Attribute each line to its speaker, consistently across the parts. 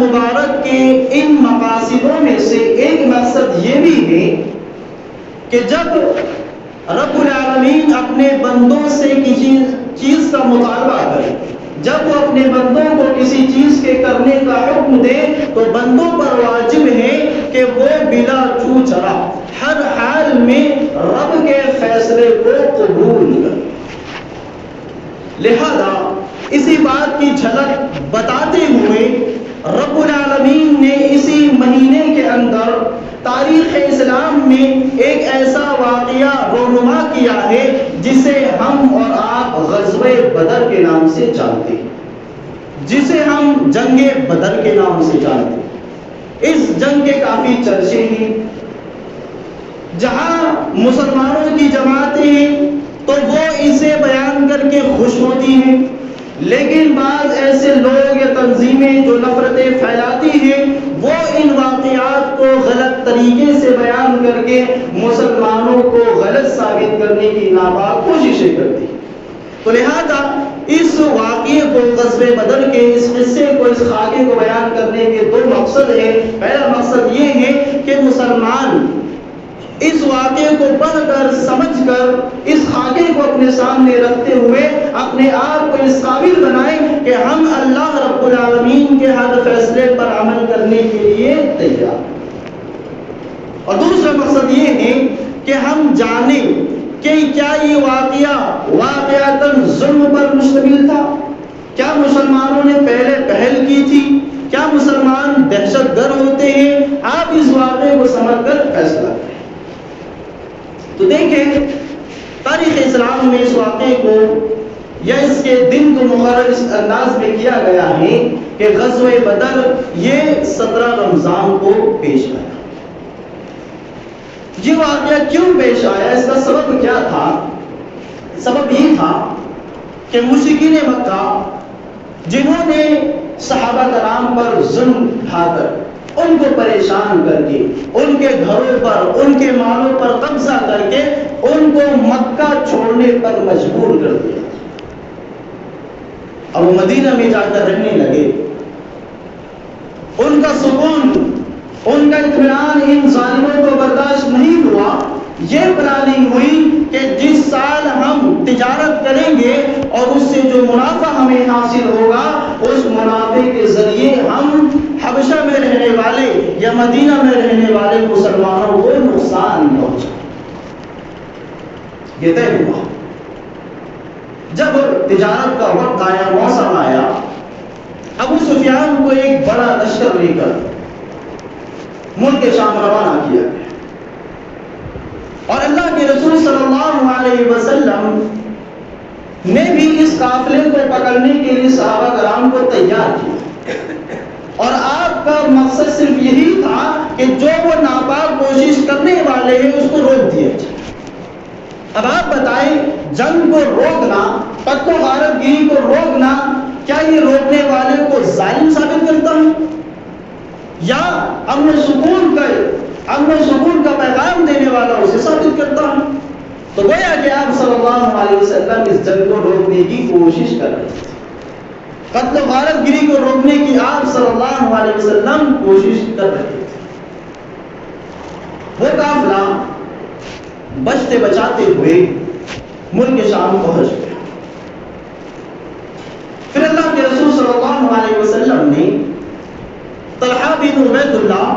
Speaker 1: مبارک کے ان مقاصدوں میں سے ایک مقصد یہ بھی ہے کہ جب رب العالمین اپنے بندوں سے کسی چیز کا مطالبہ کرے، جب وہ اپنے بندوں کو کسی چیز کے کرنے کا حکم دے تو بندوں پر واجب ہے کہ وہ بلا چوچرا ہر حال میں رب کے فیصلے کو قبول کرے۔ لہذا اسی بات کی جھلک بتاتے ہوئے رب العالمین نے اسی مہینے کے اندر تاریخ اسلام میں ایک ایسا واقعہ رونما کیا ہے جسے ہم اور آپ غزوہ بدر کے نام سے جانتے ہیں، جسے ہم جنگ بدر کے نام سے جانتے ہیں۔ اس جنگ کے کافی چرچے ہیں، جہاں مسلمانوں کی جماعتیں ہیں تو وہ اسے بیان کر کے خوش ہوتی ہیں، لیکن بعض ایسے لوگ یا تنظیمیں جو نفرتیں پھیلاتی ہیں وہ ان واقعات کو غلط طریقے سے بیان کر کے مسلمانوں کو غلط ثابت کرنے کی ناپاک کوششیں کرتی ہیں۔ تو لہذا اس واقعے کو، غزوہ بدر کے اس قصے کو، اس خاکے کو بیان کرنے کے دو مقصد ہیں۔ پہلا مقصد یہ ہے کہ مسلمان اس واقعے کو پڑھ کر، سمجھ کر، اس خاکے کو اپنے سامنے رکھتے ہوئے اپنے آپ کو اس قابل بنائیں کہ ہم اللہ رب العالمین کے ہر فیصلے پر عمل کرنے کے لیے تیار ہیں۔ اور دوسرا مقصد یہ ہے کہ ہم جانیں کہ کیا یہ واقعہ واقعتاً ظلم پر مشتمل تھا؟ کیا مسلمانوں نے پہلے پہل کی تھی؟ کیا مسلمان دہشت گرد ہوتے ہیں؟ آپ اس واقعے کو سمجھ کر فیصلہ کریں۔ تو دیکھیں، تاریخ اسلام میں اس واقعے کو یا اس کے دن کو مقرر اس انداز میں کیا گیا ہے کہ غزوہ بدر یہ 17 رمضان کو پیش آیا۔ یہ واقعہ کیوں پیش آیا؟ اس کا سبب کیا تھا؟ سبب یہ تھا کہ مشرکین مکہ جنہوں نے صحابہ کرام پر ظلم ڈھا کر، ان کو پریشان کر کے، ان کے گھروں پر، ان کے مالوں پر قبضہ کر کے ان کو مکہ چھوڑنے پر مجبور کر دیا اور وہ مدینہ میں جا کر رہنے لگے۔ ان کا سکون، ان کا اطمینان ان ظالموں کو برداشت نہیں ہوا۔ یہ پلاننگ ہوئی کہ جس سال ہم تجارت کریں گے اور اس سے جو منافع ہمیں حاصل ہوگا، اس منافع کے ذریعے ہم حبشہ میں رہنے والے یا مدینہ میں رہنے والے مسلمانوں کو نقصان پہنچائیں۔ یہ طے ہوا۔ جب تجارت کا وقت آیا، موسم آیا، ابو سفیان کو ایک بڑا لشکر لے کر ملک شام روانہ کیا گیا اور اللہ کے رسول صلی اللہ علیہ وسلم نے بھی اس قافلے کو پکڑنے کے لیے صحابہ کرام کو تیار کیا اور آپ کا مقصد صرف یہی تھا کہ جو وہ ناپاک کوشش کرنے والے ہیں اس کو روک دیا جائے۔ اب آپ بتائیں، جنگ کو روکنا، قتل و غارت گیری کو روکنا، کیا یہ روکنے والے کو ظالم ثابت کرتا ہے یا امن و سکون کا پیغام دینے والا اسے ثابت کرتا ہے؟ تو گویا کہ آپ صلی اللہ علیہ وسلم اس جنگ کو روکنے کی کوشش کر رہے تھے، قتل و غارت گیری کو روکنے کی آپ صلی اللہ علیہ وسلم کوشش کر رہے تھے۔ وہ قافلہ بچتے بچاتے ہوئے ملک شام پہنچ گیا۔ پھر اللہ کے رسول صلی اللہ علیہ وسلم نے طلحہ بن عبید اللہ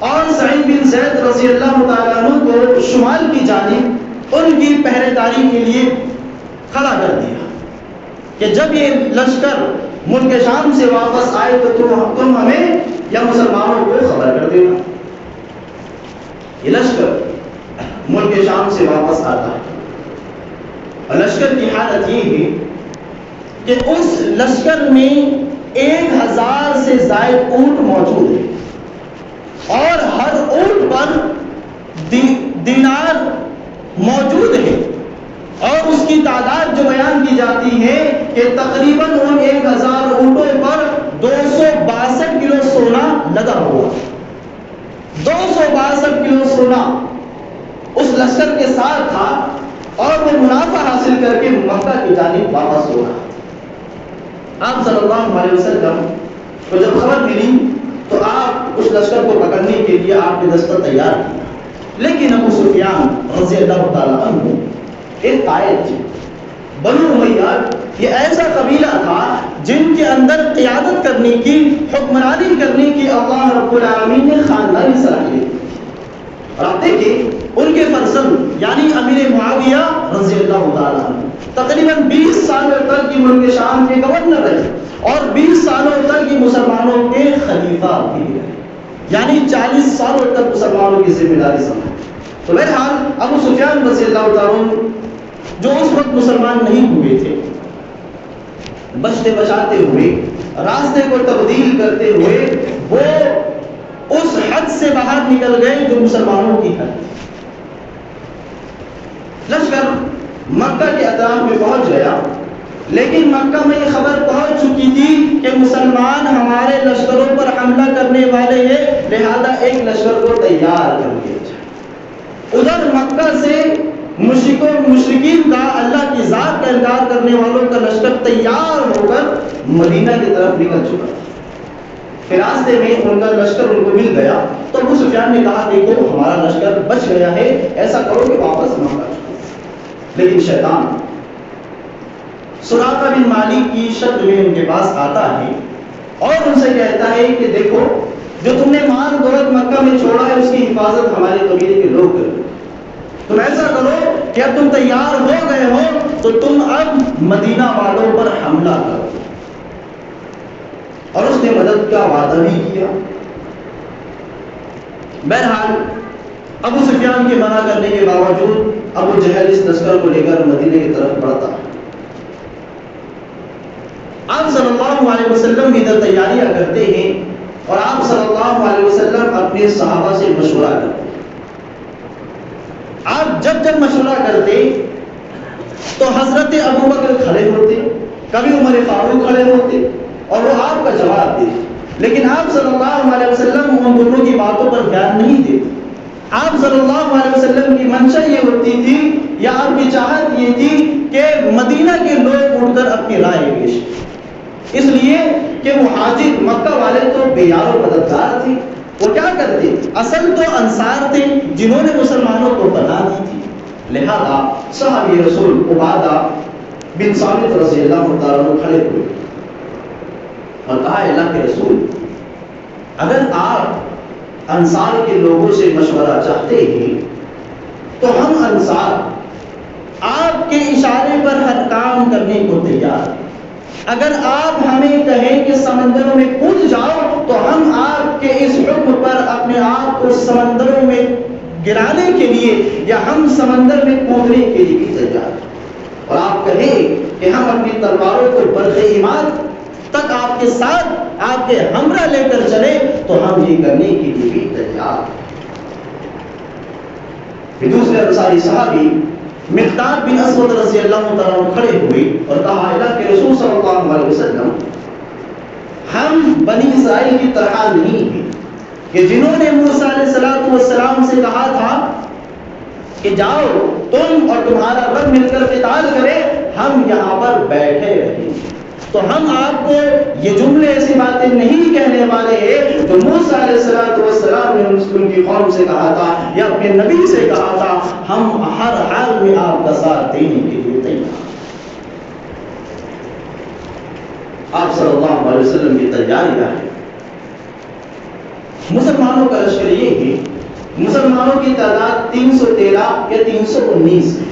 Speaker 1: اور سعید بن زید رضی اللہ تعالیٰ عنہ کو شمال کی جانب ان کی پہرے داری کے لیے کھڑا کر دیا کہ جب یہ لشکر ملک شام سے واپس آئے تو تم ہمیں یا مسلمانوں کو خبر کر دینا۔ یہ لشکر ملک شام سے واپس آتا ہے اور لشکر کی حالت یہ ہے کہ اس لشکر میں 1000 سے زائد اونٹ موجود ہیں اور ہر اونٹ پر دینار موجود ہے اور اس کی تعداد جو بیان کی جاتی ہے کہ تقریباً ان 1000 اونٹوں پر 262 کلو سونا لگا ہوا، 262 کلو سونا اس لشکر کے ساتھ تھا اور وہ منافع حاصل کر کے مکہ کی جانب واپس ہو رہا۔ آپ صلی اللہ علیہ وسلم تو جب خبر ملی تو آپ اس لشکر کو پکڑنے کے لیے آپ نے دستہ تیار کیا. لیکن ابو سفیان رضی اللہ تعالیٰ عنہ ایک قائد تھے. بنو امیہ یہ ایسا قبیلہ تھا جن کے اندر قیادت کرنے کی، حکمرانی کرنے کی اللہ رب العالمین نے خاندانی صلاحیت. اور آپ دیکھیں ان کے فرزند یعنی امیر معاویہ رضی اللہ تعالیٰ عنہ تقریباً 20 سالوں تک کی ملک شام کے گورنر رہے اور 20 سالوں تک کی مسلمانوں کے خلیفہ بھی رہے، یعنی 40 سالوں تک مسلمانوں کی ذمہ داری سنبھالی. تو بہرحال ابو سفیان رضی اللہ تعالیٰ عنہ جو اس وقت مسلمان نہیں ہوئے تھے، بچتے بچاتے ہوئے، راستے کو تبدیل کرتے ہوئے وہ اس حد سے باہر نکل گئے جو مسلمانوں کی حد. لشکر مکہ کے اطراف میں پہنچ گیا، لیکن مکہ میں یہ خبر پہنچ چکی تھی کہ مسلمان ہمارے لشکروں پر حملہ کرنے والے ہیں، لہذا ایک لشکر کو تیار کر دیا جائے. ادھر مکہ سے مشرکین کا، اللہ کی ذات کا انکار کرنے والوں کا لشکر تیار ہو کر مدینہ کی طرف نکل چکا تھا. پھر راستے میں ان کا لشکر ان کو مل گیا تو ابو سفیان نے کہا دیکھو ہمارا لشکر بچ گیا ہے، ایسا کرو کہ واپس مکہ چلو. لیکن شیطان سراقہ بن مالک کی شکل میں ان کے پاس آتا ہے اور ان سے کہتا ہے کہ دیکھو جو تم نے مال دولت مکہ میں چھوڑا ہے اس کی حفاظت ہمارے قبیلے کے لوگ کریں. تم ایسا کرو کہ اب تم تیار ہو گئے ہو تو تم اب مدینہ والوں پر حملہ کرو. اور اس نے مدد کا وعدہ بھی کیا. بہرحال ابو سفیان کے منع کرنے کے باوجود ابو جہل اس لشکر کو لے کر مدینے کی طرف بڑھتا ہے. آپ صلی اللہ علیہ وسلم ادھر تیاریاں کرتے ہیں اور آپ صلی اللہ علیہ وسلم اپنے صحابہ سے مشورہ کرتے ہیں. آپ جب جب مشورہ کرتے تو حضرت ابو بکر کھڑے ہوتے، کبھی عمر فاروق کھڑے ہوتے اور وہ آپ کا جواب دیتے. لیکن آپ صلی اللہ علیہ وسلم ان دونوں کی باتوں پر دھیان نہیں دیتے. آپ صلی اللہ علیہ وسلم کی منشا یہ ہوتی تھی یا آپ کی چاہت یہ تھی کہ مدینہ کے لوگ اٹھ کر اپنی رائے پیش کریں. اس لیے کہ مہاجر مکہ والے تو بے یار و مددگار تھے. وہ کیا کرتے؟ اصل تو انصار تھے جنہوں نے مسلمانوں کو پناہ دی تھی. لہذا صحابی رسول عبادہ بن صامت رضی اللہ تعالیٰ عنہ کھڑے ہوئے اور کہا اللہ کے رسول اگر آپ انصار کے لوگوں سے مشورہ چاہتے ہیں تو ہم انصار آپ کے اشارے پر ہر کام کرنے کو تیار ہیں. اگر آپ ہمیں کہیں کہ سمندروں میں کود جاؤ تو ہم آپ کے اس حکم پر اپنے آپ کو سمندروں میں گرانے کے لیے یا ہم سمندر میں کودنے کے لیے بھی تیار ہیں. اور آپ کہیں کہ ہم اپنی تلواروں کو برق ایمان تک آپ کے ساتھ آپ کے ہمراہ لے کر چلے تو ہم یہ کرنے کے لیے بھی تیار ہیں. دوسرے انصاری صحابی مقداد بن اسود رضی اللہ تعالیٰ عنہ کھڑے ہوئے اور کہا اللہ کے رسول صلی اللہ علیہ وسلم ہم بنی اسرائیل کی طرح نہیں ہیں کہ جنہوں نے موسیٰ علیہ السلام سے کہا تھا کہ جاؤ تم اور تمہارا رب مل کر قتال کرے، ہم یہاں پر بیٹھے رہیں. تو ہم آپ کو یہ جملے ایسی باتیں نہیں کہنے والے ہیں تو موسیٰ علیہ السلام نے ان کی قوم سے کہا تھا یا اپنے نبی سے کہا تھا ہم ہر حال میں آپ کا ساتھ دینے کے لیے تیار. آپ صلی اللہ علیہ وسلم کی تیاریاں ہیں. مسلمانوں کا لشکر یہ ہے، مسلمانوں کی تعداد 313 یا 319 ہے.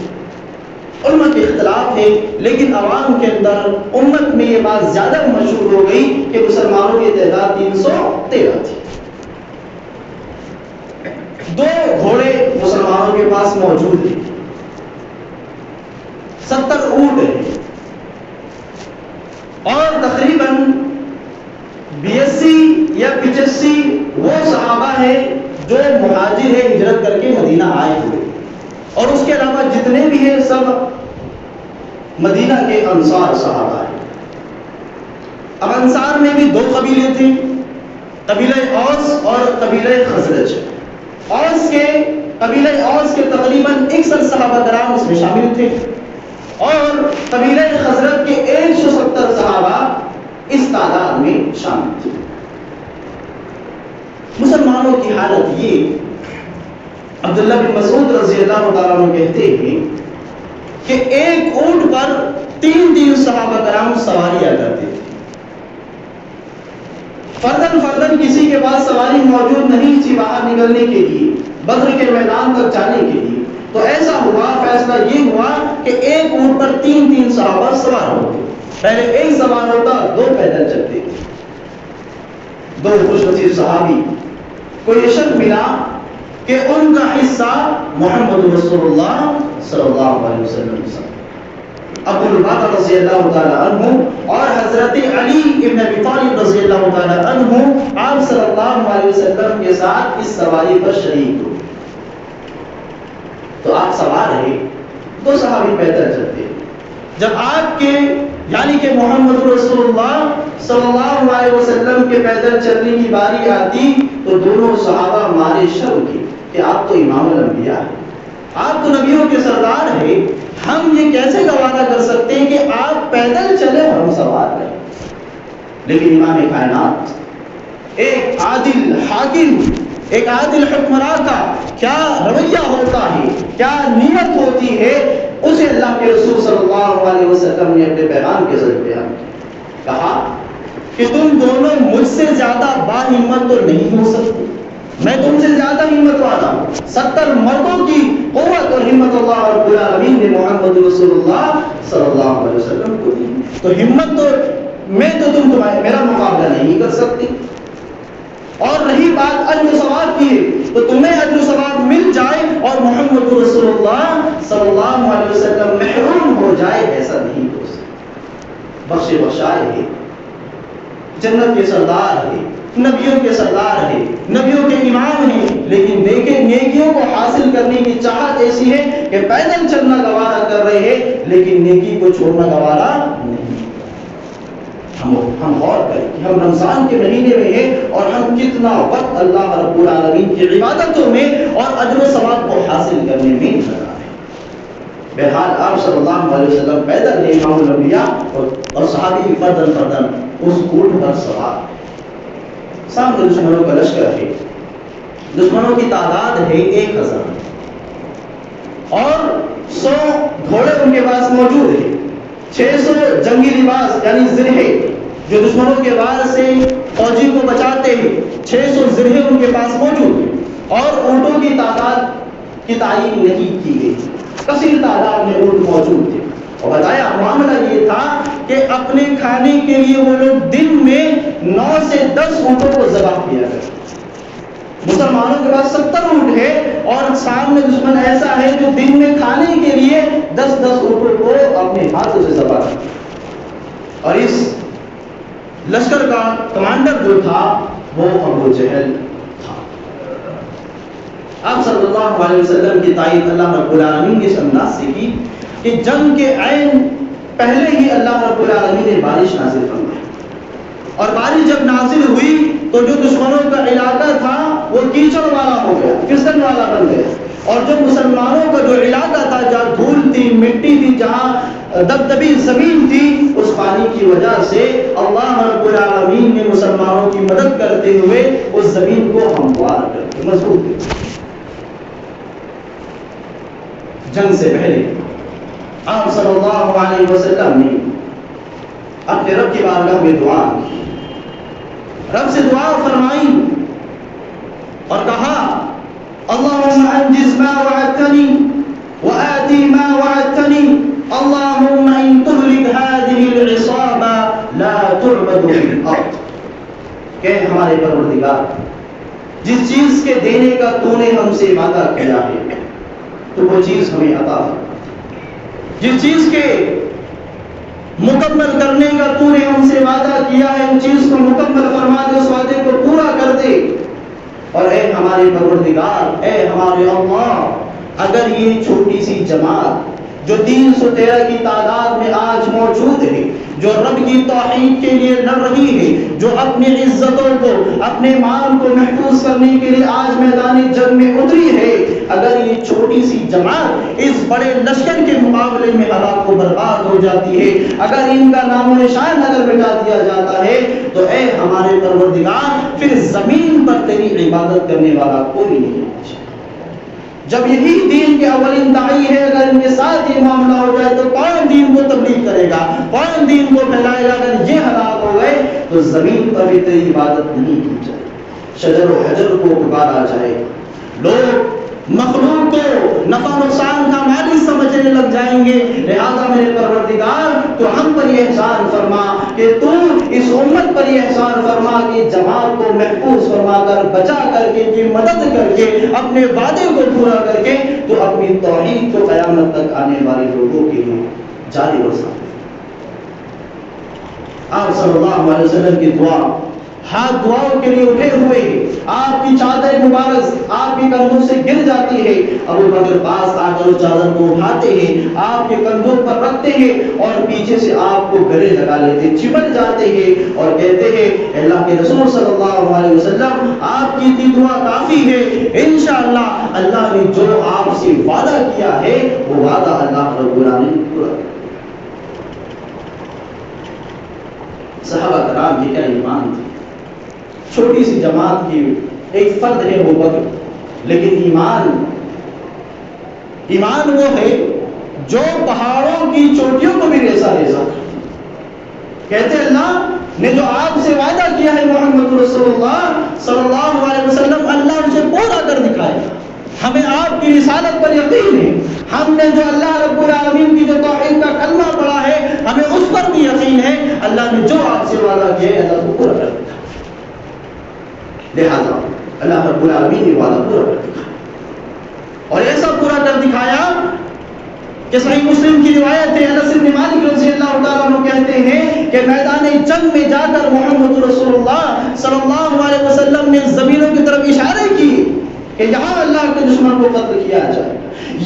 Speaker 1: علماء کے اختلاف ہے لیکن عوام کے اندر امت میں یہ بات زیادہ مشہور ہو گئی کہ مسلمانوں کی تعداد 313 تھی. 2 گھوڑے مسلمانوں کے پاس موجود ہیں، 70 اونٹ ہیں اور تقریباً 82 یا 85 وہ صحابہ ہیں جو مہاجر ہیں، ہجرت کر کے مدینہ آئے ہوئے. اور اس کے علاوہ جتنے بھی ہیں سب مدینہ کے انصار صحابہ ہیں. اب انصار میں بھی 2 قبیلے تھے، قبیلہ اوس اور قبیلہ خزرج. قبیلہ اوس کے تقریباً 61 صحابہ کرام اس میں شامل تھے اور قبیلہ خزرج کے 170 صحابہ اس تعداد میں شامل تھے. سواروں کی حالت یہ، عبداللہ بن مسعود رضی اللہ تعالیٰ عنہ کہتے ہیں کہ ایک اونٹ پر 3 صحابہ کرام سواریاں کرتے تھے. فردن کسی کے پاس سواری موجود نہیں تھی باہر نکلنے کے لیے، بدر کے میدان تک جانے کے لیے. تو ایسا ہوا، فیصلہ یہ ہوا کہ ایک اونٹ پر 3 صحابہ سوار ہوتے. پہلے ایک سوار ہوتا، 2 پیدل چلتے تھے. 2 خوش نصیب صحابی کو یہ شک ملا کہ ان کا حصہ محمد رسول اللہ صلی اللہ علیہ وسلم کے ساتھ. ابو بکر رضی اللہ تعالی عنہ اور حضرت علی ابن ابی طالب رضی اللہ تعالی عنہ آپ صلی اللہ علیہ وسلم کے ساتھ اس سواری پر شریک ہوئے. تو آپ سوار رہے، 2 صحابی پیدل چلتے. جب آپ کے یعنی کہ محمد رسول اللہ صلی اللہ علیہ وسلم کے پیدل چلنے کی باری آتی تو دونوں صحابہ مارے شرم کی کہ آپ تو امام الانبیاء ہیں، آپ تو نبیوں کے سردار ہیں، ہم یہ کیسے گوارا کر سکتے ہیں کہ آپ پیدل چلے اور ہم سوار رہے. لیکن امام کائنات، ایک عادل حاکم، ایک عادل حکمراں کا کیا رویہ ہوتا ہے، کیا نیت ہوتی ہے، اسے اللہ کے رسول صلی اللہ علیہ وسلم نے اپنے پیغام کے ذریعے بیان کہا کہ تم دونوں مجھ سے زیادہ با ہمت تو نہیں ہو سکتے، میں تم سے زیادہ ہمت والا ہوں. 70 مردوں کی قوت اور ہمت اللہ رب العالمین نے محمد رسول اللہ صلی اللہ علیہ وسلم کو دی. تو ہمت تو میں تو میرا مقابلہ نہیں کر سکتی. اور رہی بات اجر و ثواب کی، تو تمہیں اجر و ثواب مل جائے اور محمد رسول اللہ صلی اللہ علیہ وسلم محروم ہو جائے، ایسا نہیں ہو سکتا. بخش بخشائے ہے، جنت کے سردار ہے، نبیوں کے سردار ہیں، نبیوں کے امام ہیں، لیکن نیکیوں کو حاصل کرنے کی چاہت ایسی ہے کہ پیدل چلنا گوارا کر رہے ہیں لیکن نیکی کو چھوڑنا گوارا نہیں. ہم غور کریں کہ ہم رمضان کے مہینے میں ہیں اور ہم کتنا وقت اللہ رب العالمین کی عبادتوں میں اور اجر و ثواب کو حاصل کرنے میں لگا ہے. بہرحال آپ صلی اللہ علیہ وسلم پیدل ہیں، امام الانبیاء اور صحابی فردن اس اونٹ پر سوار. سامنے دشمنوں کا لشکر ہے، دشمنوں کی تعداد ہے 1000 اور 100 گھوڑے ان کے پاس موجود ہیں. 600 جنگی لباس یعنی زرہے جو دشمنوں کے وار سے فوجی کو بچاتے ہیں، 600 زرہے ان کے پاس موجود ہیں. اور اونٹوں کی تعداد کی تعین نہیں کی گئی، کثیر تعداد میں اونٹ موجود تھے. اور بتایا معاملہ یہ تھا کہ اپنے کھانے کے لیے وہ لوگ دن میں 9 سے 10 اونٹوں کو ذبح کیا کرتے. مسلمانوں کے پاس 70 اونٹ ہے اور سامنے دشمن ایسا ہے جو دن میں کھانے کے لیے 10 اونٹوں کو اپنے ہاتھوں سے ذبح کرتے. اور اس لشکر کا کمانڈر جو تھا وہ ابو جہل تھا. آپ صلی اللہ علیہ وسلم کی تائید اللہ رب العالمین کے انداز سے کی کہ جنگ کے عین پہلے ہی اللہ رب العالمین نے بارش نازل فرمائی. اور بارش جب نازل ہوئی تو جو دشمنوں کا علاقہ تھا وہ کیچڑ والا ہو گیا، پھسلن والا بن گیا. اور جو مسلمانوں کا جو علاقہ تھا، جہاں دھول تھی، مٹی تھی، جہاں دبدبی زمین تھی، اس پانی کی وجہ سے اللہ رب العالمین نے مسلمانوں کی مدد کرتے ہوئے اس زمین کو ہموار کر کے مضبوط کیا. جنگ سے پہلے آپ صلی اللہ علیہ وسلم نے اپنے رب کی بارگاہ میں دعا کی، رب سے دعا فرمائی اور کہا اللہم انجز ما وعدتنی وآتی ما وعدتنی اللہم ان تهلك هذه العصابہ لا تعبد في الارض. کہ ہمارے پروردگار، جس چیز کے دینے کا تو نے ہم سے وعدہ کیا ہے تو وہ چیز ہمیں عطا فرما. جس چیز کے مکمل کرنے کا تو نے ہم سے وعدہ کیا ہے اس چیز کو مکمل فرما دے، اس وعدے کو پورا کر دے. اور اے ہمارے پروردگار، اے ہمارے اللہ، اگر یہ چھوٹی سی جماعت جو 313 کی تعداد میں آج موجود ہے، جو رب کی توحید کے لیے لڑ رہی ہے، جو اپنی عزتوں کو، اپنے مال کو محفوظ کرنے کے لیے آج میدان جنگ میں اتری ہے، اگر یہ چھوٹی سی جماعت اس بڑے لشکر کے مقابلے میں ہلاک و برباد ہو جاتی ہے، اگر ان کا نام و نشان اگر مٹا دیا جاتا ہے، تو اے ہمارے پروردگار پھر زمین پر تیری عبادت کرنے والا کوئی نہیں ہے۔ جب یہی دین کے اولین داعی ہے، اگر ان کے ساتھ یہ معاملہ ہو جائے تو کون دین کو تبلیغ کرے گا، کون دین کو پھیلائے گا؟ اگر یہ حالات ہو گئے تو زمین پر بھی تیری عبادت نہیں کی جائے، شجر و حجر کو پکارا جائے، لوگ مخلوق کو نفع نقصان کا مالک سمجھنے لگ جائیں گے۔ لہذا میرے پروردگار تو ہم پر یہ احسان فرما کہ تو اس امت پر یہ احسان فرما کہ جماعت کو محفوظ فرما کر، بچا کر کے، کی مدد کر کے، اپنے وعدے کو پورا کر کے تو اپنی توحید کو قیامت تک آنے والے لوگوں کے لیے جاری رکھنا۔ آپ صلی اللہ علیہ وسلم کی دعا، ہاتھ دعاؤں کے لیے اٹھے ہوئے، آپ کی چادر مبارک آپ کے کندھوں سے گر جاتی ہے، ابو بکر پاس آ کر اس چادر کو اٹھاتے ہیں، آپ کے کندھوں پر رکھتے ہیں اور پیچھے سے آپ کو گلے لگا لیتے، چمٹ جاتے ہیں اور کہتے ہیں اللہ کے رسول صلی اللہ علیہ وسلم آپ کی دعا کافی ہے، انشاءاللہ اللہ نے جو آپ سے وعدہ کیا ہے وہ وعدہ اللہ رب العالمین پورا کرے۔ صحابہ کرام یہ کیا ایمان تھی، چھوٹی سی جماعت کی ایک فرد ہے ابو بکر، لیکن ایمان وہ ہے جو پہاڑوں کی چوٹیوں کو بھی ریزہ ریزہ کہتے اللہ نے جو آپ سے وعدہ کیا ہے محمد رسول اللہ صلی اللہ علیہ وسلم، اللہ اسے پورا کر دکھائے۔ ہمیں آپ کی رسالت پر یقین ہے، ہم نے جو اللہ رب العالمین کی جو توحید کا کلمہ پڑھا ہے ہمیں اس پر بھی یقین ہے، اللہ نے جو آپ سے وعدہ کیا ہے اللہ کو پورا کر دکھائے۔ لہذا اللہ رب العالمین نے وعدہ پورا کر دکھایا اور ایسا پورا کر دکھایا کہ صحیح مسلم کی روایت ہے، انس بن مالک رضی اللہ تعالیٰ عنہ کہتے ہیں کہ میدان جنگ میں جا کر محمد رسول اللہ صلی اللہ علیہ وسلم نے زمینوں کی طرف اشارے کیے کہ یہاں اللہ کے دشمن کو قتل کیا جائے،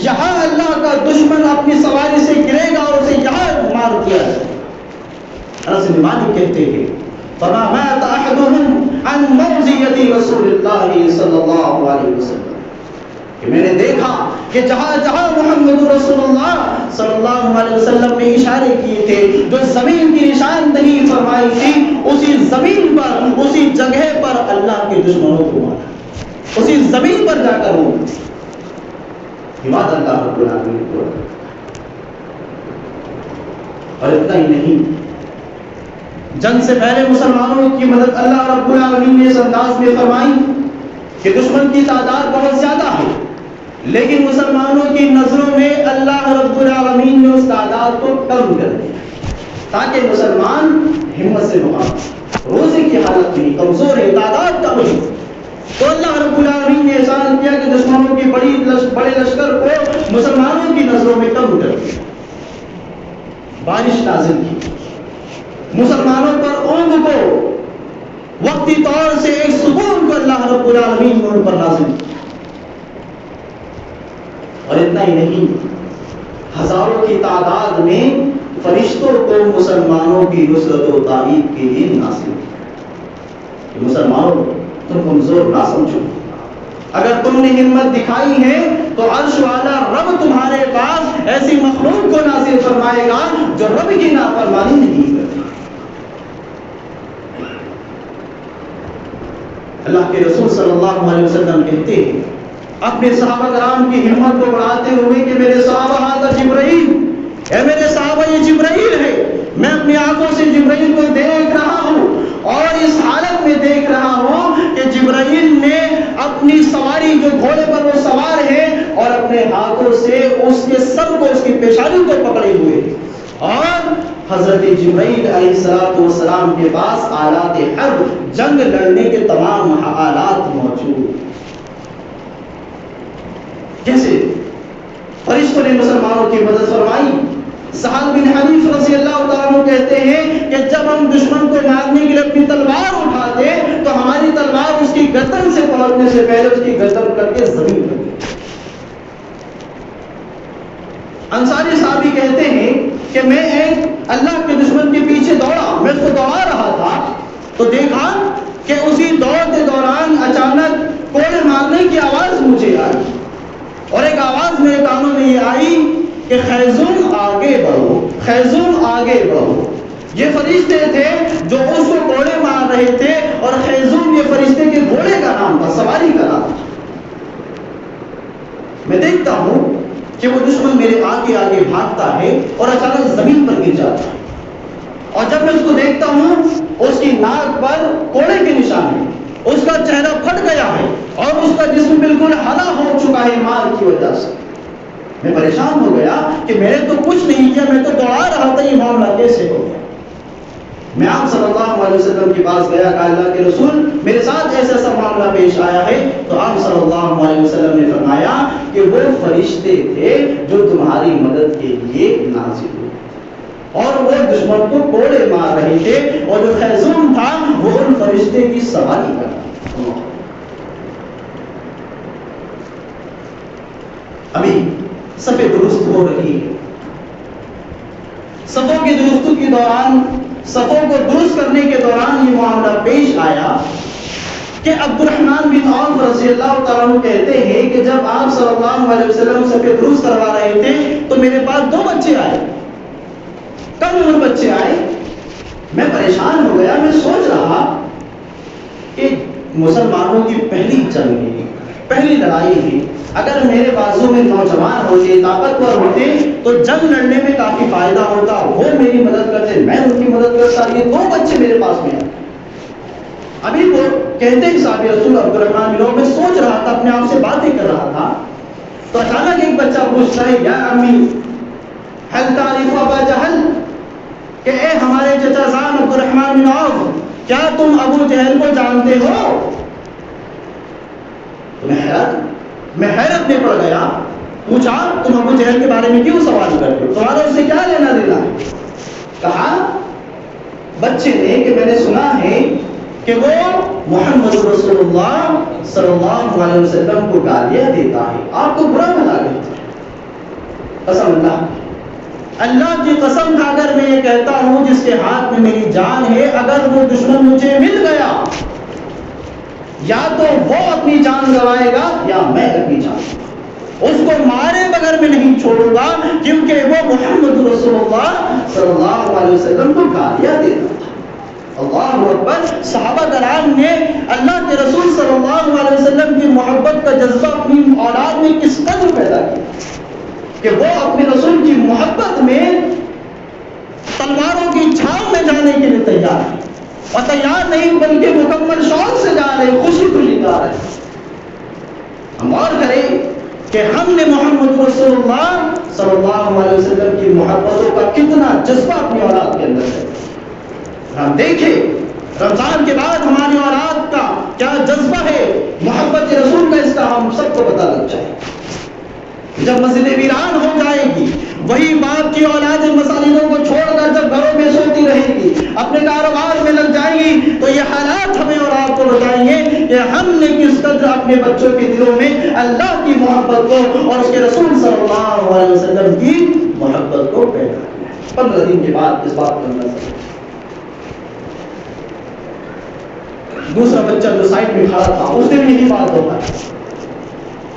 Speaker 1: یہاں اللہ کا دشمن اپنی سواری سے گرے گا اور اسے یہاں مار دیا جائے۔ انس بن مالک کہتے ہیں فما مات احدهم عن موزیۃ رسول اللہ صلی اللہ علیہ وسلم، کہ میں نے دیکھا کہ جہاں جہاں محمد رسول اللہ صلی اللہ علیہ وسلم نے اشارے کیے تھے، جو زمین کی نشاندہی فرمائی تھی، اسی زمین پر، اسی جگہ پر اللہ کے دشمنوں کو مارا، اسی زمین پر جا کر وہ عبادت اللہ رب العالمین کو۔ اور اتنا ہی نہیں، جنگ سے پہلے مسلمانوں کی مدد اللہ رب العالمین نے اس انداز میں فرمائی کہ دشمن کی تعداد بہت زیادہ ہے، لیکن مسلمانوں کی نظروں میں اللہ رب العالمین نے اس تعداد کو کم کر دیا تاکہ مسلمان ہمت سے مقابلہ، روزے کی حالت میں کمزور ہے، تعداد کم ہے، تو اللہ رب العالمین نے احسان کیا کہ دشمنوں کی بڑے لشکر کو مسلمانوں کی نظروں میں کم کر دیا، بارش نازل کی، مسلمانوں پر اونگ کو وقتی طور سے ایک سکون کو اللہ رب العالمین نے ان پر نازل کیا۔ اور اتنا ہی نہیں، ہزاروں کی تعداد میں فرشتوں کو مسلمانوں کی نصرت و تائید کے لیے نازل کیا کہ مسلمانوں تم کمزور نہ سمجھو، اگر تم نے ہمت دکھائی ہے تو عرش والا رب تمہارے پاس ایسی مخلوق کو نازل فرمائے گا جو رب کی نافرمانی نہیں کرتی۔ اللہ کے رسول صلی اللہ علیہ وسلم کہتے ہیں اپنے صحابہ کرام کی ہمت کو بڑھاتے ہوئے کہ میرے صحابہ ہذا جبرائیل، اے میرے صحابہ یہ جبرائیل ہے، میں اپنی آنکھوں سے جبرائیل کو دیکھ رہا ہوں اور اس حالت میں دیکھ رہا ہوں کہ جبرائیل نے اپنی سواری جو گھوڑے پر وہ سوار ہے اور اپنے ہاتھوں سے اس کے سر کو، اس کی پیشانی کو پکڑے ہوئے، اور حضرت جبرائیل علیہ السلام کے پاس آلات حرب، جنگ لڑنے کے تمام آلات موجود۔ کیسے فرشتوں نے مسلمانوں کی مدد فرمائی۔ سہل بن حنیف رضی اللہ تعالیٰ عنہ کہتے ہیں کہ جب ہم دشمن کو مارنے کے لیے اپنی تلوار اٹھاتے تو ہماری تلوار اس کی گردن سے پہنچنے سے پہلے اس کی گردن کر کے زمین پر گرتی۔ انصاری صحابی کہتے ہیں کہ میں ایک اللہ کے دشمن کے پیچھے دوڑا، میں اس کو دوڑا رہا تھا تو دیکھا کہ اسی دوڑ کے دوران اچانک کوڑے مارنے کی آواز مجھے آئی، اور ایک آواز میرے کانوں میں یہ آئی کہ خیزوم آگے بڑھو، خیزوم آگے بڑھو۔ یہ فرشتے تھے جو اس کو کوڑے مار رہے تھے، اور خیزوم یہ فرشتے کے گھوڑے کا نام تھا، سواری کا نام تھا۔ میں دیکھتا ہوں کہ وہ دشمن میرے آگے آگے بھاگتا ہے اور اچانک زمین پر گر جاتا ہے، اور جب میں اس کو دیکھتا ہوں اس کی ناک پر کوڑے کے نشان ہیں، اس کا چہرہ پھٹ گیا ہے اور اس کا جسم بالکل ہلا ہو چکا ہے مار کی وجہ سے۔ میں پریشان ہو گیا کہ میں نے تو کچھ نہیں کیا، میں تو دوڑا رہا تھا، یہ معاملہ کیسے ہو گیا؟ میں آپ صلی اللہ علیہ وسلم کے پاس گیا، کہا اللہ کے رسول میرے ساتھ ایسا ایسا معاملہ پیش آیا ہے۔ تو آپ صلی اللہ علیہ وسلم نے فرمایا کہ وہ فرشتے تھے جو تمہاری مدد کے لیے نازل ہوئے، اور وہ دشمن کو کوڑے مار رہے تھے، اور جو خیزوم تھا وہ ان فرشتے کی سواری کرتا۔ ابھی صفیں درست ہو رہی ہے، صفوں کی درستی کے دوران، صفوں کو درست کرنے کے دوران یہ معاملہ پیش آیا کہ عبد الرحمن بن عوف رضی اللہ تعالیٰ عنہ کہتے ہیں کہ جب آپ صلی اللہ علیہ وسلم صفیں درست کروا رہے تھے تو میرے پاس 2 بچے آئے، کم عمر بچے آئے۔ میں پریشان ہو گیا، میں سوچ رہا کہ مسلمانوں کی پہلی جنگ ہے، پہلی لڑائی ہے، اگر میرے بازو میں نوجوان ہوتے، طاقتور ہوتے تو جنگ لڑنے میں کافی فائدہ ہوتا، وہ میری مدد کرتے، میں ان کی مدد کرتا۔ یہ 2 بچے میرے پاس میں آئے۔ ابھی وہ کہتے ہیں صحابی رسول عبد الرحمن بن عوف، میں سوچ رہا تھا، اپنے آپ سے باتیں کر رہا تھا، تو اچانک ایک بچہ پوچھتا ہے یا امی هل تعرف ابا جہل، کہ اے ہمارے چچا جان عبد الرحمن بن عوف، کیا تم ابو جہل کو جانتے ہو؟ تو میں حیرت میں پڑ گیا، پوچھا تم ابو جہل کے بارے میں کیوں سوال کرتے ہو، تمہارا اس سے کیا لینا دینا ہے؟ کہا بچے نے کہ میں نے سنا ہے کہ وہ محمد رسول اللہ صلی اللہ علیہ وسلم کو گالیاں دیتا ہے، آپ کو برا بنا دیتا ہے۔ قسم اللہ کی قسم کھا کر میں یہ کہتا ہوں جس کے ہاتھ میں میری جان ہے، اگر وہ دشمن مجھے مل گیا یا تو وہ اپنی جان گوائے گا یا میں اپنی جان، اس کو مارے بغیر میں نہیں چھوڑوں گا، کیونکہ وہ محمد رسول اللہ صلی اللہ علیہ وسلم کو گالیاں دیتا تھا۔ اللہ اکبر۔ صحابہ کرام نے اللہ کے رسول صلی اللہ علیہ وسلم کی محبت کا جذبہ اپنی اولاد میں کس قدر پیدا کیا کہ وہ اپنے رسول کی محبت میں تلواروں کی چھاؤں میں جانے کے لیے تیار ہیں، اور تیار نہیں بلکہ مکمل شوق سے جا رہے، خوشی خوشی جا رہے۔ ہم اور کریں کہ ہم نے محمد رسول اللہ صلی اللہ علیہ وسلم کی محبتوں کا کتنا جذبہ اپنی اولاد کے اندر ہے۔ ہم دیکھیں رمضان کے بعد ہماری اولاد کا کیا جذبہ ہے محبت رسول کا، اس کا ہم سب کو پتہ لگ جائے۔ جب مسجد ویران ہو جائے گی، وہی باپ کی اولاد مساجدوں کو چھوڑ کر جب گھروں میں سوتی رہے گی، اپنے کاروبار میں لگ جائے گی، تو یہ حالات ہمیں اور آپ کو بتائیں گے کہ ہم نے کس قدر اپنے بچوں کے دلوں میں اللہ کی محبت کو اور اس کے رسول صلی اللہ علیہ وسلم کی محبت کو پیدا کیا۔ 15 دن کے بعد اس بات کا اندازہ دوسرا بچہ جو سائڈ میں کھڑا تھا اس نے بھی یہی بات ہوتا ہے۔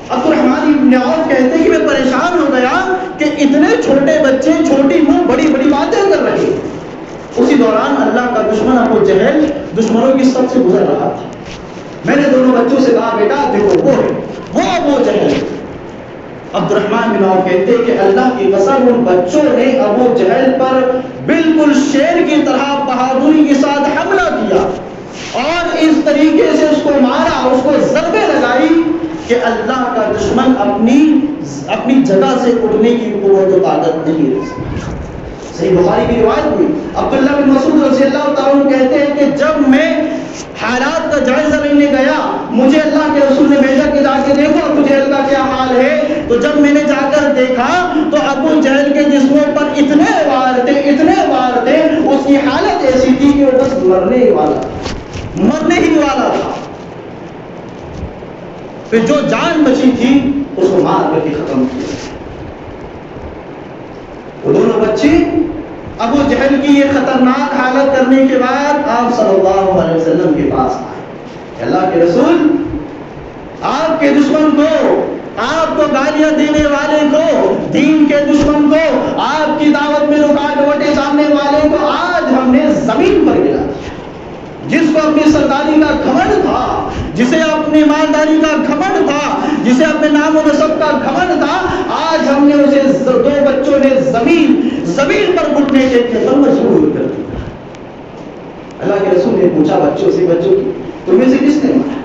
Speaker 1: عبد الرحمن بن عوف کہتے ہیں کہ میں پریشان ہو گیا کہ اتنے چھوٹے بچے چھوٹی منہ بڑی بڑی باتیں کر رہے ہیں۔ اسی دوران اللہ کا دشمن ابو جہل دشمنوں کی سب سے گزر رہا تھا۔ میں نے دونوں بچوں سے کہا بیٹا دیکھو وہ ہے، وہ ابو جہل۔ عبد الرحمن بن عوف کہتے ہیں کہ اللہ کی قسم ان بچوں نے ابو جہل پر بالکل شیر کی طرح بہادری کے ساتھ حملہ کیا اور اس طریقے سے اس کو مارا، اس کو ضربے لگائی کہ اللہ کا دشمن اپنی جگہ سے اٹھنے کی قوت و طاقت نہیں رکھ سکتا۔ صحیح بخاری کی روایت ہوئی، عبداللہ بن مسعود رضی اللہ تعالیٰ عنہ کہتے ہیں کہ جب میں حالات کا جائزہ لینے گیا، مجھے اللہ کے رسول نے بھیجا کہ جا کے دیکھو ابو جہل کا کیا حال ہے۔ تو جب میں نے جا کر دیکھا تو ابو جہل کے جسموں پر اتنے وار تھے، اس کی حالت ایسی تھی کہ وہ بس مرنے ہی والا تھا۔ پھر جو جان بچی تھی اس کو مار کر کے ختم کیا۔ وہ دونوں بچے ابو جہل کی یہ خطرناک حالت کرنے کے بعد آپ صلی اللہ علیہ وسلم کے پاس آئے کہ اللہ کے رسول، آپ کے دشمن کو آپ کو گالیاں دینے والے کو، دین کے دشمن کو، آپ کی دعوت میں رکاوٹیں ڈالنے والے کو آج ہم نے زمین پر گرا دیا۔ جس کو اپنی سرداری کا گھمنڈ تھا، جسے اپنی مالداری کا گھمنڈ تھا، جسے اپنے نام و نسب کا گھمنڈ تھا، آج ہم نے اسے دو بچوں نے زمین پر گھٹنے ٹیک کے پر مجبور کر دیا۔ اللہ کے رسول نے پوچھا بچوں کی تمہیں سے کس نے مارا؟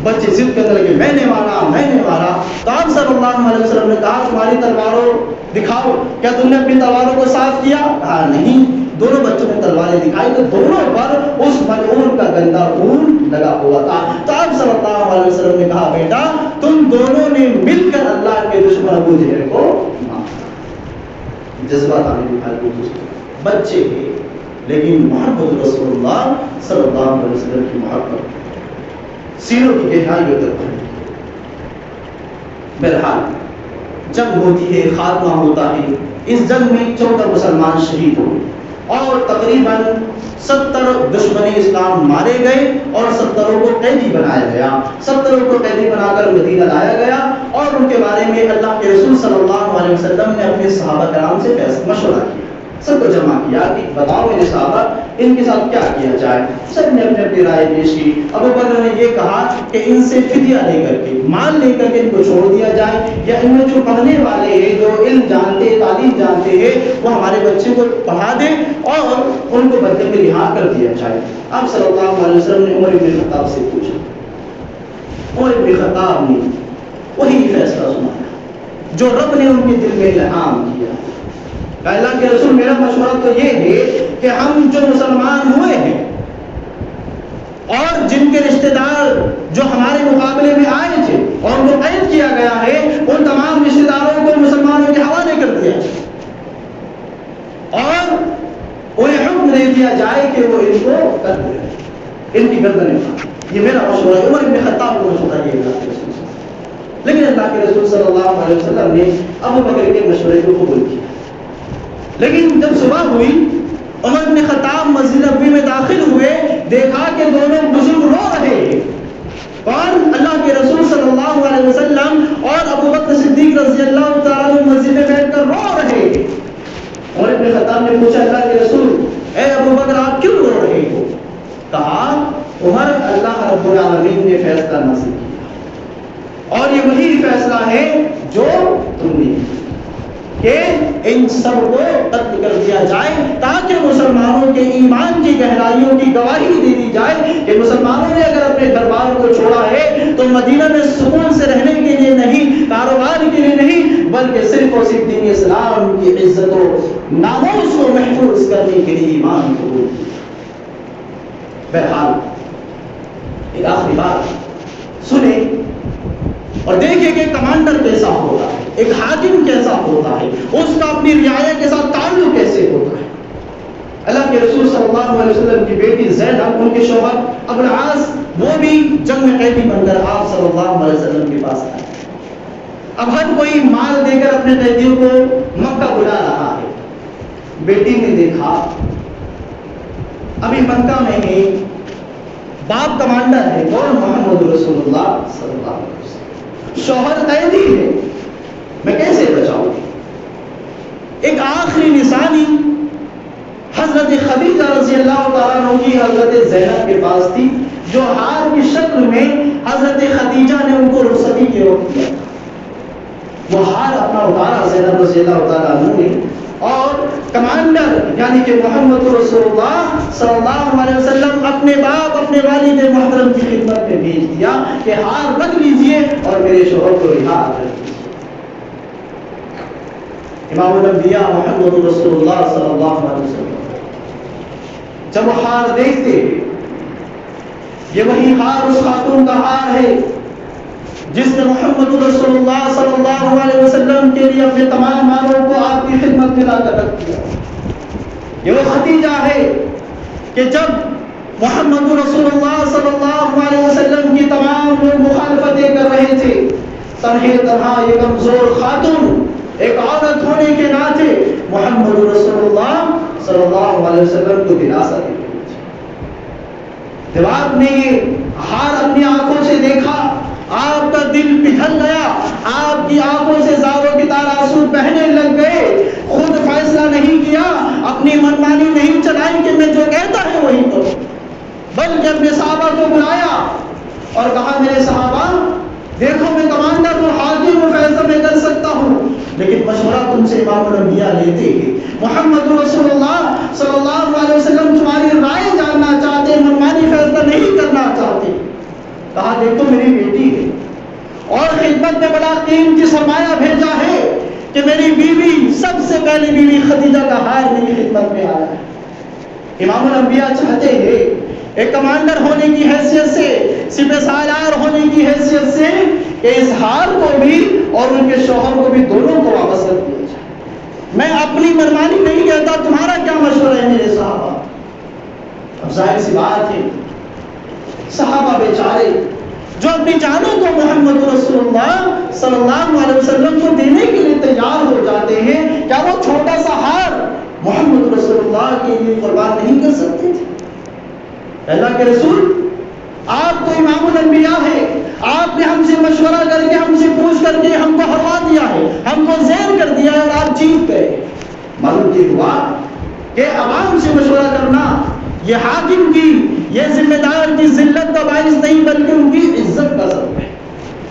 Speaker 1: بچے ضد کرنے لگے میں نے مارا۔ تو آپ صلی اللہ علیہ وسلم نے کہا تمہاری تلواروں دکھاؤ، کیا تم نے اپنی تلواروں کو صاف کیا؟ کہا نہیں۔ دونوں بچوں نے تلواریں دکھائی تو دونوں پر اس ملعون کا گندا خون لگا ہوا تھا۔ تو آپ صلی اللہ علیہ وسلم نے کہا بیٹا تم دونوں نے مل کر اللہ کے دشمن ابو جہل کو مارا۔ جذبات آنے دکھائے بچے ہیں لیکن محمد رسول اللہ صلی اللہ علیہ وسلم کی محبت سینوں کی گہرائیوں تک پہنچی۔ بہرحال جنگ ہوتی ہے، خاتمہ ہوتا ہے۔ اس جنگ میں 14 مسلمان شہید ہوئے اور تقریباً 70 دشمن اسلام مارے گئے اور 70 کو قیدی بنایا گیا۔ 70 کو قیدی بنا کر مدینہ لایا گیا اور ان کے بارے میں اللہ کے رسول صلی اللہ علیہ وسلم نے اپنے صحابہ کرام سے مشورہ کیا، سب کو جمع کیا کہ بتاؤ میرے صحابہ ان کے ساتھ کیا کیا جائے۔ سب نے اپنی رائے پیش کی۔ ابو بکر نے یہ کہا کہ ان سے فدیہ لے کر کے، مال لے کر کے ان کو چھوڑ دیا جائے، یا ان میں جو پڑھنے والے ہیں، جو علم جانتے، تعلیم جانتے ہیں، وہ ہمارے بچے کو پڑھا دیں اور ان کو بدلے میں رہا کر دیا جائے۔ آپ صلی اللہ علیہ وسلم نے عمر بن خطاب سے پوچھا، عمر بن خطاب نے وہی فیصلہ سنایا جو رب نے ان کے دل میں الہام کیا۔ اللہ کے رسول میرا مشورہ تو یہ ہے کہ ہم جو مسلمان ہوئے ہیں اور جن کے رشتہ دار جو ہمارے مقابلے میں آئے تھے اور ان کو قید کیا گیا ہے، ان تمام رشتہ داروں کو مسلمانوں کے حوالے کر دیا جائے اور انہیں حکم دے دیا جائے کہ وہ ان کو قتل کریں، ان کی گردنیں کاٹیں۔ یہ میرا مشورہ ہے۔ عمر بن خطاب کا مشورہ یہ اللہ کے رسول سے، لیکن اللہ کے رسول صلی اللہ علیہ وسلم نے ابو بکر کے مشورے کو قبول کیا۔ لیکن جب صبح ہوئی، عمر بن خطاب مسجد نبوی میں داخل ہوئے، دیکھا کہ دونوں بزرگ رو رہے ہیں۔ کون؟ اللہ کے رسول صلی اللہ علیہ وسلم اور ابو بکر صدیق رضی اللہ تعالیٰ عنہ مسجد میں بیٹھ کر رو رہے ہیں۔ عمر بن خطاب نے پوچھا اللہ کے رسول اے ابو بکر آپ کیوں رو رہے ہو؟ کہا عمر اللہ رب العالمین نے فیصلہ نازل کیا اور یہ وہی فیصلہ ہے جو تم نے کہ ان سب کو قتل کر دیا جائے تاکہ مسلمانوں کے ایمان کی گہرائیوں کی گواہی دے دی جائے کہ مسلمانوں نے اگر اپنے گھر بار کو چھوڑا ہے تو مدینہ میں سکون سے رہنے کے لیے نہیں، کاروبار کے لیے نہیں، بلکہ صرف اور صرف دین اسلام کی عزت و ناموس کو محفوظ کرنے کے لیے ایمان قبول کیا۔ بہرحال ایک آخری بات سنیں اور دیکھیں کہ کمانڈر کیسا ہوتا ہے، ایک حاکم کیسا ہوتا ہے، اس کا اپنی رعایا کے ساتھ تعلق کیسے ہوتا ہے۔ اللہ کے رسول صلی اللہ علیہ وسلم کی بیٹی زینب، ان کے شوہر ابو العاص، وہ بھی جنگ میں قیدی بن کر آپ صلی اللہ علیہ وسلم کے پاس آئے۔ اب ہر کوئی مال دے کر اپنے قیدیوں کو مکہ بلا رہا ہے۔ بیٹی نے دیکھا ابھی مکہ میں ہے، باپ کمانڈر ہے، کون؟ محمد رسول اللہ صلی اللہ علیہ وسلم، شوہر قیدی ہے، میں کیسے بچاؤں گی؟ ایک آخری نشانی حضرت خدیجہ رضی اللہ تعالیٰ عنہ کی حضرت زینب کے پاس تھی، جو ہار کی شکل میں حضرت خدیجہ نے ان کو رخصتی کے وقت دیا تھا۔ وہ ہار اپنا اتارا زینب رضی اللہ تعالیٰ عنہ نے، اور کمانڈر یعنی کہ محمد رسول اللہ صلی اللہ علیہ وسلم اپنے باپ اپنے والد محترم کی خدمت میں بھیج دیا کہ ہار رکھ لیجئے اور میرے شوہر کو رہا کر دیجیے۔ امام الانبیاء محمد رسول اللہ صلی اللہ علیہ وسلم جب وہ ہار دیکھتے، یہ وہی ہار اس خاتون کا ہار ہے جس نے محمد رسول اللہ صلی اللہ علیہ وسلم کے لیے اپنے تمام مالوں کو آپ کی خدمت میں لا کر رکھ دیا۔ یہ وہ خدیجہ ہے کہ جب محمد رسول اللہ صلی اللہ علیہ وسلم کی تمام لوگ مخالفتیں کر رہے تھے، تنہا یہ کمزور خاتون ایک عورت ہونے کے ناطے محمد رسول اللہ صلی اللہ علیہ وسلم کو دلاسا دی۔ جب آپ نے یہ ہار اپنی آنکھوں سے دیکھا، آپ کا دل پگھل گیا، آپ کی آنکھوں سے زاروں کی طرح آنسو بہنے لگ گئے، خود فیصلہ نہیں کیا، اپنی منمانی نہیں چلائی کہ میں جو کہتا ہے وہی کروں، بلکہ اپنے صحابہ کو بلایا اور کہا میرے صحابہ دیکھو میں کمانڈر ہوں، حاکم ہوں، فیصلہ میں کر سکتا ہوں، لیکن مشورہ تم سے امام الانبیاء لیتے ہیں، محمد رسول اللہ صلی اللہ علیہ وسلم تمہاری رائے جاننا چاہتے، منمانی فیصلہ نہیں کرنا چاہتے۔ کہا دیکھو میری بیٹی ہے اور خدمت میں بڑا قیمتی سرمایہ بھیجا ہے کہ میری بیوی، سب سے پہلی بیوی خدیجہ کا ہار میری خدمت میں آیا ہے۔ امام الانبیاء چاہتے ہیں ایک کمانڈر ہونے کی حیثیت سے، سپہ سالار ہونے کی حیثیت سے کہ اس ہار کو بھی اور ان کے شوہر کو بھی دونوں کو واپس کر دیا جائے۔ میں اپنی منمانی نہیں کہتا، تمہارا کیا مشورہ ہے میرے صحابہ؟ اب ظاہر سی بات ہے صحابہ بیچارے جو اپنی جانوں کو محمد رسول اللہ صلی اللہ علیہ وسلم کو دینے کے لیے تیار ہو جاتے ہیں، کیا وہ چھوٹا سا ہار محمد رسول اللہ کے لیے قربان نہیں کر سکتے تھے؟ اللہ کے رسول آپ تو امام الانبیاء ہے، آپ نے ہم سے مشورہ کر کے، ہم سے پوچھ کر کے ہم کو ہروا دیا ہے، ہم کو زیر کر دیا ہے اور آپ جیت گئے۔ معلوم یہ ہوا کہ عوام سے مشورہ کرنا یہ حاکم کی، یہ ذمہ دار کی ذلت کا باعث نہیں بلکہ ان کی عزت کا سبب ہے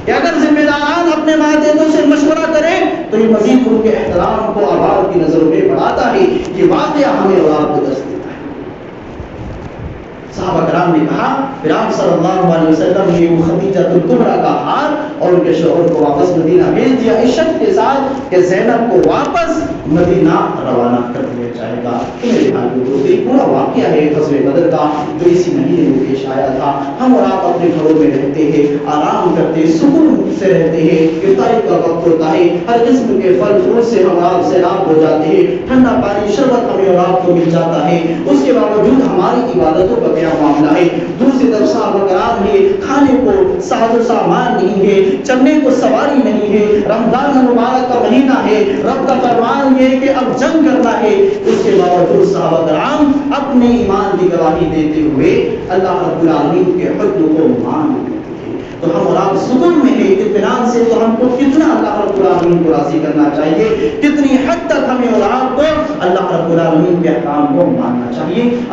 Speaker 1: کہ اگر ذمہ داران اپنے ماتحتوں سے مشورہ کریں تو یہ مزید ان کے احترام کو عوام کی نظروں میں بڑھاتا ہے، یہ واقعہ ہمیں اور آپ کو دست دیتا ہے۔ صحابہ کرام نے کہا پھر آپ صلی اللہ علیہ وسلم نے وہ خدیجہ الکبریٰ کا ہار اور ان کے شوہر کو واپس مدینہ بھیج دیا اس شرط کے ساتھ کہ زینب کو واپس مدینہ روانہ کر دیا جائے گا۔ میرے بھائیو دوستو یہ پورا واقعہ ہے غزوہ بدر کا جو اسی مہینے میں پیش آیا تھا۔ ہم اور آپ اپنے گھروں میں رہتے ہیں، آرام کرتے ہیں، سکون سے رہتے ہیں، افطاری کا وقت ہوتا ہے، ہر قسم کے پھل فروٹ سے ہم آپ سیراب ہو جاتے ہیں، ٹھنڈا پانی شربت ہمیں اور آپ کو مل جاتا ہے، اس کے باوجود ہماری عبادتوں کا کیا معاملہ ہے؟ دوسری طرف صحابہ کرام ہے، کھانے کو ساز و سامان نہیں ہے، چلنے کو سواری نہیں ہے، رمضان مبارک کا مہینہ ہے، رب کا فرمان یہ ہے کہ اب جنگ کرنا ہے، اس کے باوجود صحابہ کرام اپنے ایمان کی گواہی دیتے ہوئے اللہ رب العالمین کے حکم کو مان لیتے ہیں۔ تو ہم اور آپ سکون میں ہیں، اطمینان سے، تو ہم کو کتنا اللہ رب العالمین کو راضی کرنا چاہیے، کتنی حد تک ہمیں اور آپ کو اللہ رب العالمین کے احکام کو ماننا چاہیے۔